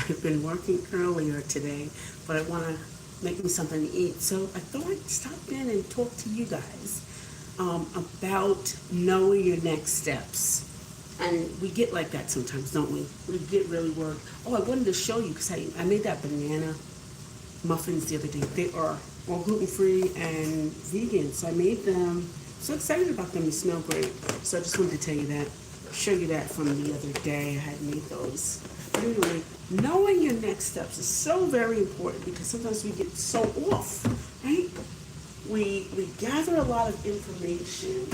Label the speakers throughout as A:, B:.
A: I've been working earlier today, but I want to make me something to eat. So I thought I'd stop in and talk to you guys about knowing your next steps. And we get like that sometimes, don't we? We get really worried. Oh, I wanted to show you because I made that banana muffins the other day. They are all gluten-free and vegan. So I made them. So excited about them. They smell great. So I just wanted to tell you that, show you that from the other day. I had made those. But anyway, knowing your next steps is so very important because sometimes we get so off, right? We gather a lot of information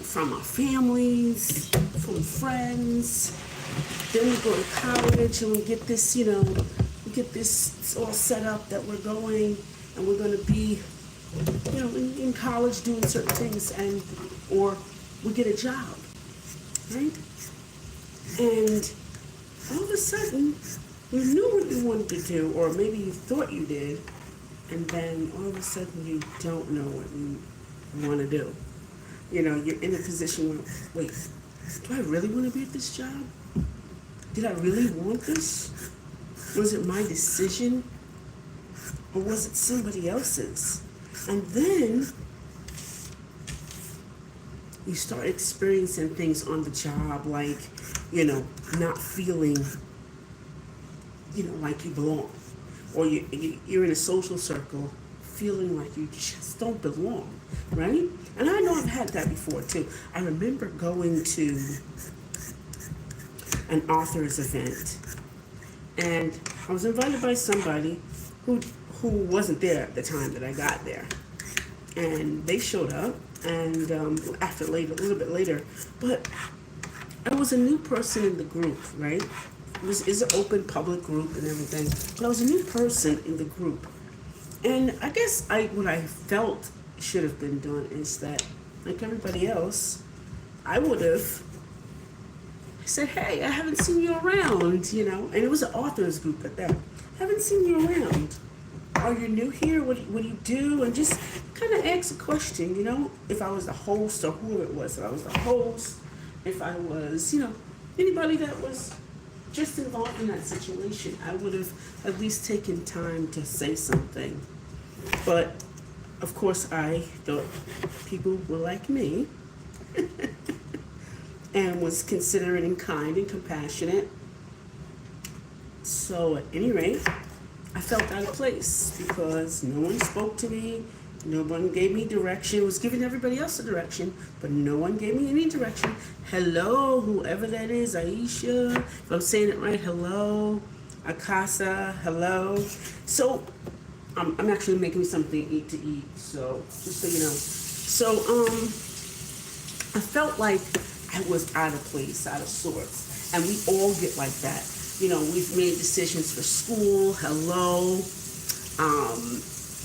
A: from our families, from friends. Then we go to college and we get this, we get this all set up that we're going and we're going to be, in college doing certain things, or we get a job, right? And all of a sudden, you knew what you wanted to do, or maybe you thought you did, and then all of a sudden you don't know what you want to do. You're in a position where, wait, do I really want to be at this job? Did I really want this? Was it my decision? Or was it somebody else's? And then you start experiencing things on the job like, not feeling, like you belong. Or you're in a social circle feeling like you just don't belong, right? And I know I've had that before too. I remember going to an author's event and I was invited by somebody who wasn't there at the time that I got there. And they showed up and a little bit later, but I was a new person in the group, right? It's an open public group and everything, but I was a new person in the group. And I guess what I felt should have been done is that, like everybody else, I would have said, hey, I haven't seen you around, and it was an author's group at that. Haven't seen you around. Are you new here? What do you do? And just kind of ask a question, if I was the host or whoever it was. If I was the host, if I was, anybody that was just involved in that situation, I would have at least taken time to say something. But, of course, I thought people were like me and was considerate and kind and compassionate. So, at any rate, I felt out of place because no one spoke to me, no one gave me direction. It was giving everybody else a direction, but no one gave me any direction. Hello, whoever that is, Aisha, if I'm saying it right, hello, Akasa, hello. So, I'm actually making me something to eat, so just so you know. So, I felt like I was out of place, out of sorts, and we all get like that. We've made decisions for school, hello,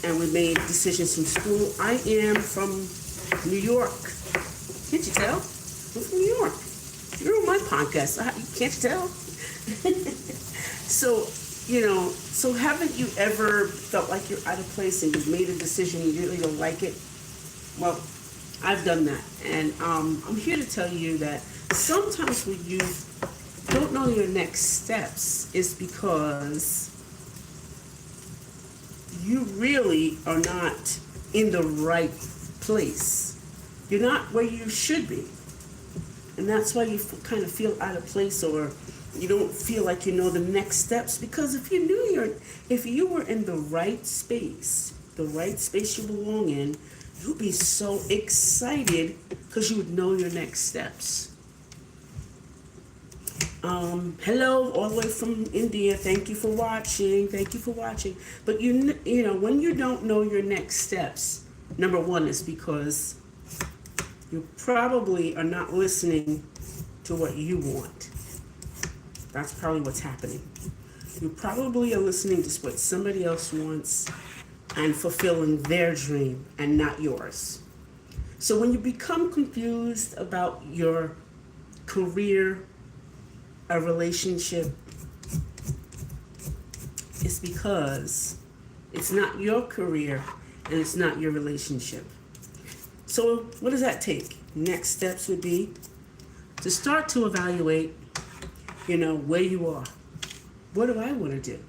A: and we made decisions from school. I am from New York. Can't you tell? I'm from New York. You're on my podcast. Can't you tell? So haven't you ever felt like you're out of place and you've made a decision and you really don't like it? Well, I've done that. And I'm here to tell you that sometimes when you don't know your next steps is because you really are not in the right place. You're not where you should be. And that's why you kind of feel out of place, or you don't feel like you know the next steps, because if you were in the right space you belong in, you'd be so excited because you would know your next steps. Hello, all the way from India. Thank you for watching. But when you don't know your next steps, number one is because you probably are not listening to what you want. That's probably what's happening. You probably are listening to what somebody else wants and fulfilling their dream and not yours. So when you become confused about your career, a relationship, it's because it's not your career and it's not your relationship. So what does that take? Next steps would be to start to evaluate, where you are. what do I want to do?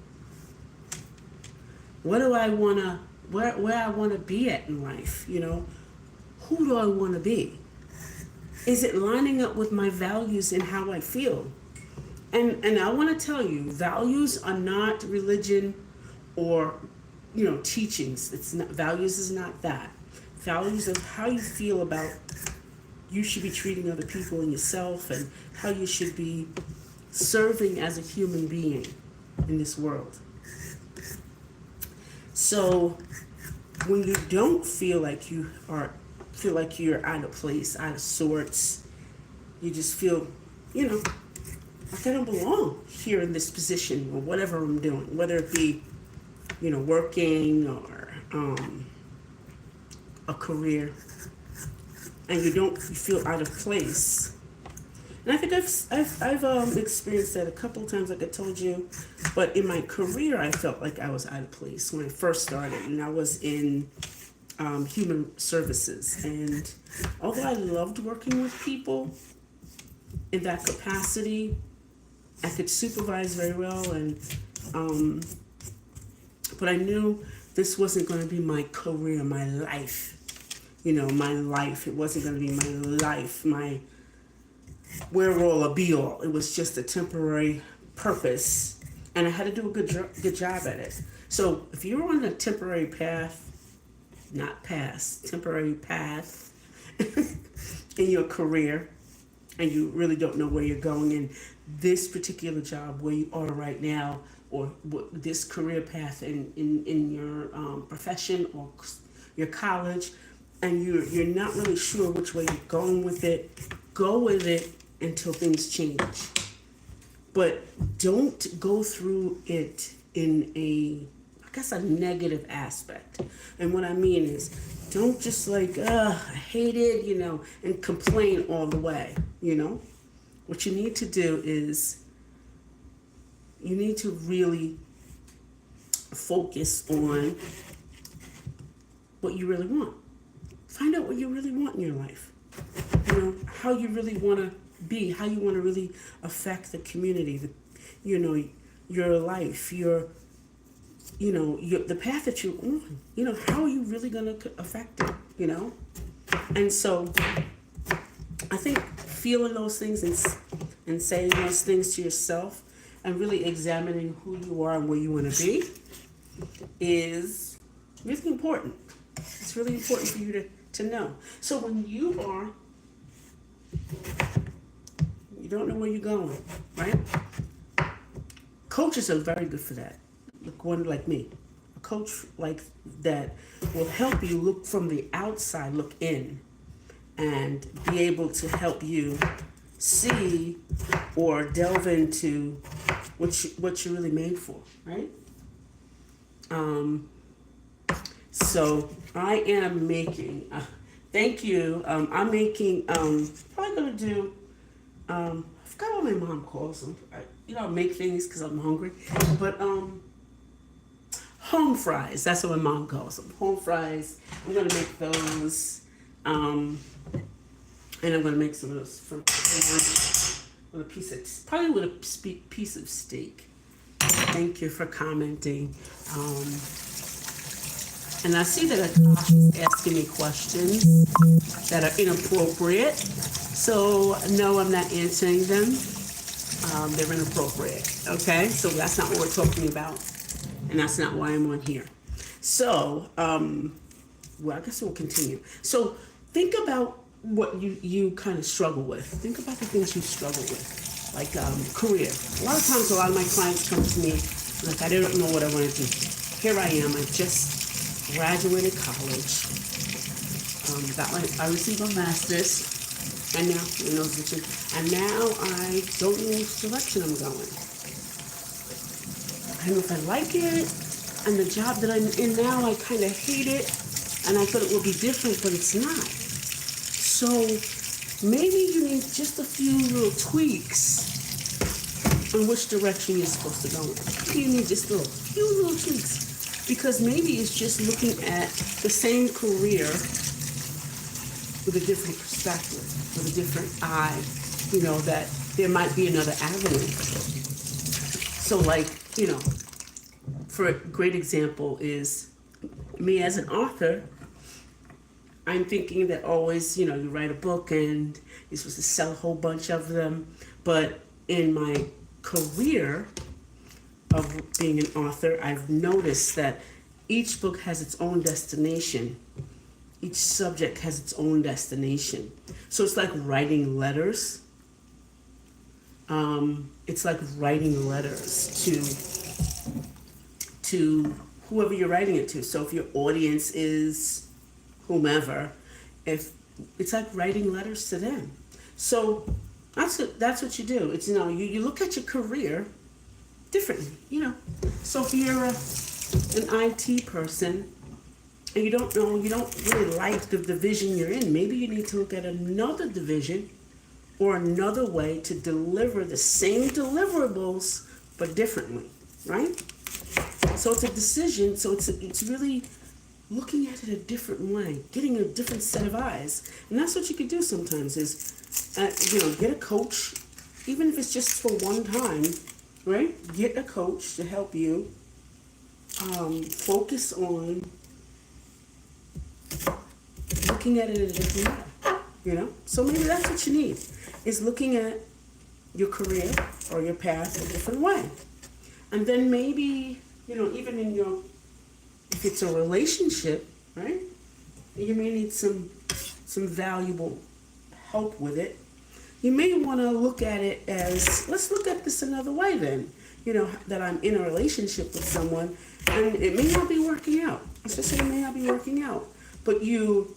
A: What do I want to, where I want to be at in life? Who do I want to be? Is it lining up with my values and how I feel? And I want to tell you, values are not religion or, teachings. It's not, values is not that. Values are how you feel about you should be treating other people and yourself, and how you should be serving as a human being in this world. So when you don't feel like you're out of place, out of sorts, you just feel, like I don't belong here in this position or whatever I'm doing, whether it be, working or a career, and you feel out of place. And I think I've experienced that a couple of times, like I told you. But in my career, I felt like I was out of place when I first started, and I was in human services. And although I loved working with people in that capacity, I could supervise very well, and but I knew this wasn't going to be my career, my life. My life. It wasn't going to be my life, my where all or be all. It was just a temporary purpose, and I had to do a good job at it. So if you're on a temporary path, temporary path in your career, and you really don't know where you're going in this particular job, where you are right now, or this career path in your profession or your college, and you're not really sure which way you're going with it, go with it until things change. But don't go through it in a negative aspect. And what I mean is, don't just I hate it, and complain all the way, What you need to do is, you need to really focus on what you really want. Find out what you really want in your life. How you really want to be, how you want to really affect the community, your life, the path that you're on. How are you really going to affect it, And so I think feeling those things and saying those things to yourself and really examining who you are and where you want to be is really important. It's really important for you to know. So when you don't know where you're going, right? Coaches are very good for that. One like me, a coach like that will help you look from the outside, look in, and be able to help you see or delve into what you're really made for, right? So I am making, thank you, I'm making, probably gonna do, I forgot what my mom calls them. I make things because I'm hungry, but home fries, that's what my mom calls them, home fries. I'm gonna make those, and I'm gonna make some of those from with a piece of, probably with a piece of steak. Thank you for commenting. And I see that Akash is asking me questions that are inappropriate. So no, I'm not answering them. They're inappropriate. Okay, so that's not what we're talking about, and that's not why I'm on here. So, I guess we'll continue. So think about what you kind of struggle with. Think about the things you struggle with, like career. A lot of times, a lot of my clients come to me like, I don't know what I want to do. Here I am. I just graduated college. I received a master's, and now and now I don't know which direction I'm going. I don't know if I like it, and the job that I'm in now, I kind of hate it, and I thought it would be different, but it's not. So maybe you need just a few little tweaks on which direction you're supposed to go in. Maybe you need just a few little tweaks, because maybe it's just looking at the same career with a different perspective, with a different eye, that there might be another avenue. So So like, for a great example is me as an author. I'm thinking that always, you write a book and you're supposed to sell a whole bunch of them. But in my career of being an author, I've noticed that each book has its own destination. Each subject has its own destination. So it's like writing letters. It's like writing letters to whoever you're writing it to. So if your audience is whomever, if it's like writing letters to them. So that's what you do. It's you look at your career differently. So if you're an IT person and you don't really like the division you're in, maybe you need to look at another division or another way to deliver the same deliverables but differently, right? So it's a decision. So it's really looking at it a different way, getting a different set of eyes. And that's what you could do sometimes is, get a coach, even if it's just for one time, right? Get a coach to help you focus on looking at it in a different way, So maybe that's what you need, is looking at your career or your path a different way. And then maybe, even in if it's a relationship, right? You may need some valuable help with it. You may want to look at it as, let's look at this another way then. That I'm in a relationship with someone and it may not be working out. Let's just say it may not be working out. But you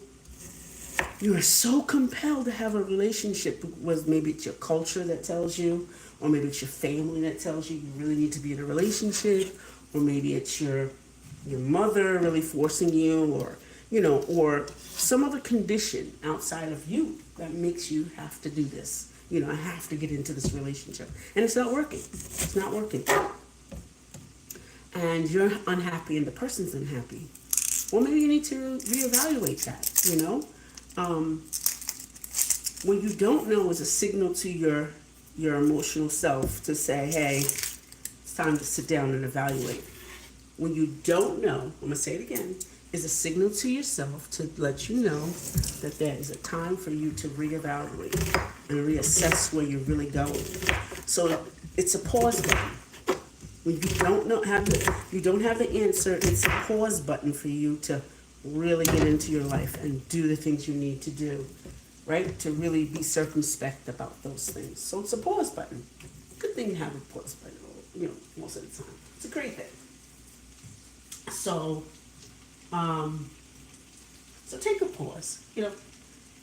A: are so compelled to have a relationship with, maybe it's your culture that tells you, or maybe it's your family that tells you really need to be in a relationship, or maybe it's your mother really forcing you, or some other condition outside of you that makes you have to do this. I have to get into this relationship. And it's not working. It's not working. And you're unhappy and the person's unhappy. Well, maybe you need to reevaluate that, When you don't know is a signal to your emotional self to say, hey, it's time to sit down and evaluate. When you don't know, I'm going to say it again, is a signal to yourself to let you know that there is a time for you to reevaluate and reassess where you're really going. So it's a pause button. When you don't have the answer, it's a pause button for you to really get into your life and do the things you need to do, right? To really be circumspect about those things. So it's a pause button. Good thing to have a pause button, most of the time. It's a great thing. So take a pause,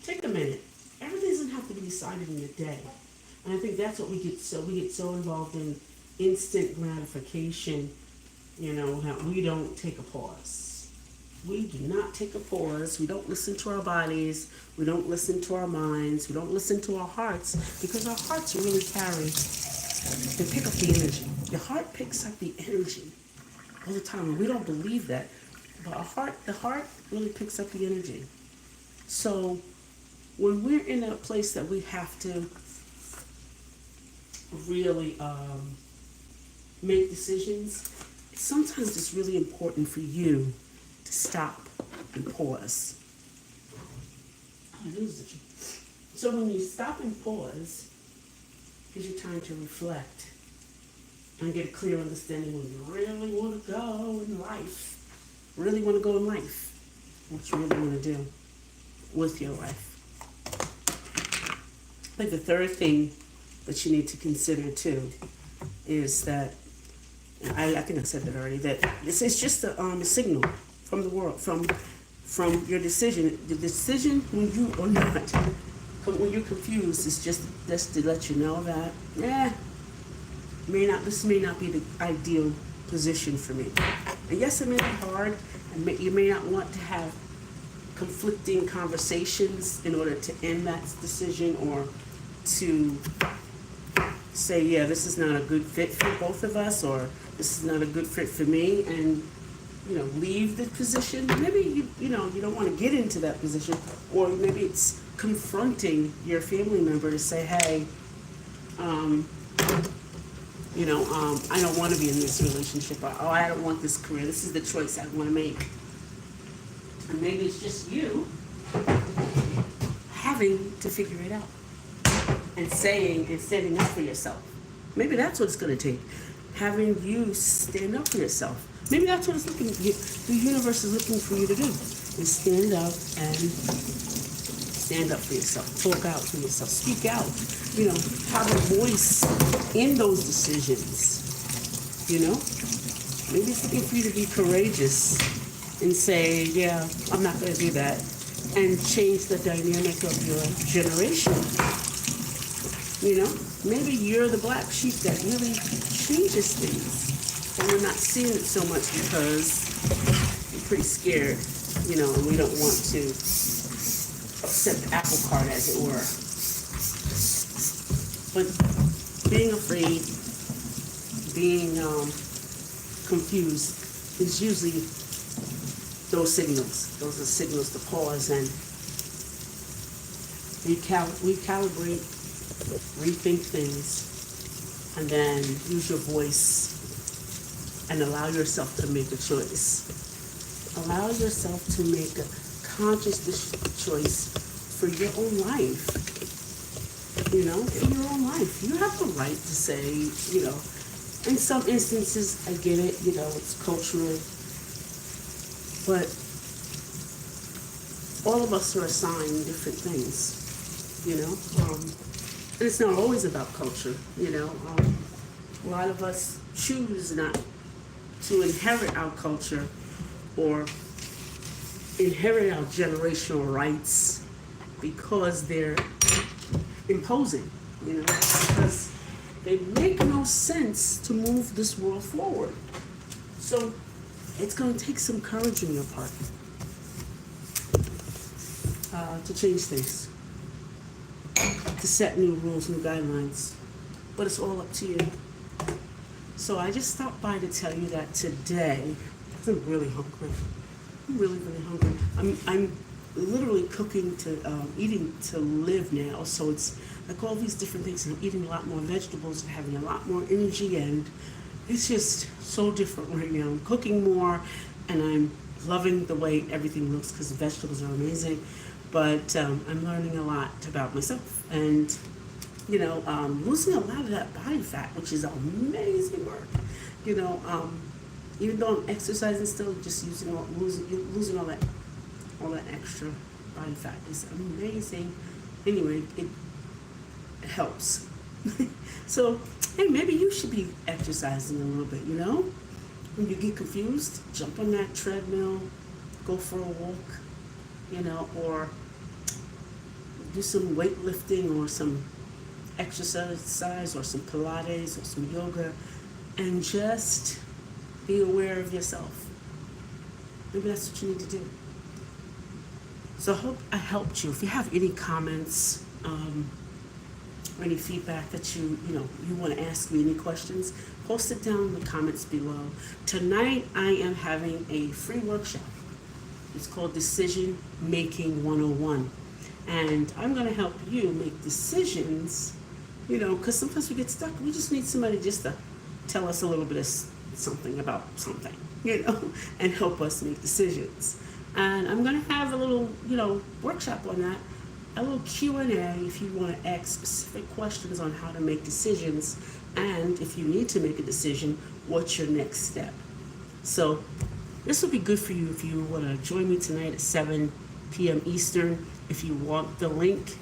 A: take a minute. Everything doesn't have to be decided in a day. And I think that's what we get so involved in instant gratification, that we don't take a pause. We do not take a pause. We don't listen to our bodies. We don't listen to our minds. We don't listen to our hearts, because our hearts really they pick up the energy. Your heart picks up the energy all the time, and we don't believe that. But the heart really picks up the energy. So when we're in a place that we have to really make decisions, sometimes it's really important for you to stop and pause. So when you stop and pause, it gives you time to reflect and get a clear understanding when you really want to go in life. What you really want to do with your life. I think the third thing that you need to consider too is that, I think I said that already, that this is just a signal from the world, from your decision. The decision when you or not, when you're confused, is just to let you know that, this may not be the ideal position for me. And yes, it may be hard, and you may not want to have conflicting conversations in order to end that decision, or to say, yeah, this is not a good fit for both of us, or this is not a good fit for me, and leave the position. Maybe you don't want to get into that position, or maybe it's confronting your family member to say, hey, I don't want to be in this relationship. Or, oh, I don't want this career. This is the choice I want to make. And maybe it's just you having to figure it out and saying and standing up for yourself. Maybe that's what it's going to take. Having you stand up for yourself. Maybe that's what it's looking. The universe is looking for you to do. Is stand up and stand up for yourself. Talk out for yourself. Speak out. Have a voice in those decisions. Maybe it's looking for you to be courageous and say, yeah, I'm not going to do that, and change the dynamic of your generation. Maybe you're the black sheep that really changes things, and we're not seeing it so much because we're pretty scared, and we don't want to upset the apple cart, as it were. But being afraid, being confused is usually those signals. Those are signals to pause and recalibrate, rethink things, and then use your voice and allow yourself to make a choice. Allow yourself to make a conscious choice for your own life. For your own life. You have the right to say, in some instances, I get it, it's cultural, but all of us are assigned different things, and it's not always about culture, a lot of us choose not to inherit our culture or inherit our generational rights because they're imposing, because they make no sense to move this world forward. So it's going to take some courage on your part to change things, to set new rules, new guidelines. But it's all up to you. So I just stopped by to tell you that today, because I'm really hungry. I'm really, really hungry. I'm literally cooking eating to live now. So it's like all these different things. I'm eating a lot more vegetables and having a lot more energy, and it's just so different right now. I'm cooking more, and I'm loving the way everything looks because the vegetables are amazing. But I'm learning a lot about myself, and losing a lot of that body fat, which is amazing work. Even though I'm exercising still, just losing all that extra body fat is amazing. Anyway, it helps. So, hey, maybe you should be exercising a little bit, When you get confused, jump on that treadmill, go for a walk, or do some weightlifting or some exercise or some Pilates or some yoga, and just be aware of yourself. Maybe that's what you need to do. So I hope I helped you. If you have any comments or any feedback that you want to ask me, any questions, post it down in the comments below. Tonight I am having a free workshop. It's called Decision Making 101. And I'm going to help you make decisions, because sometimes we get stuck. We just need somebody just to tell us a little bit of something about something, and help us make decisions. And I'm going to have a little, workshop on that, a little Q&A if you want to ask specific questions on how to make decisions, and if you need to make a decision, what's your next step. So this will be good for you if you want to join me tonight at 7 p.m. Eastern. If you want the link,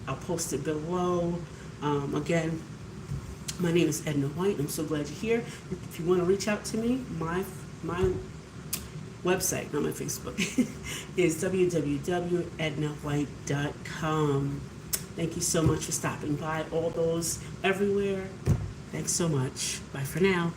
A: I'll post it below. Again, my name is Edna White. I'm so glad you're here. If you want to reach out to me, my website, not my Facebook, is www.ednawhite.com. Thank you so much for stopping by. All those everywhere. Thanks so much. Bye for now.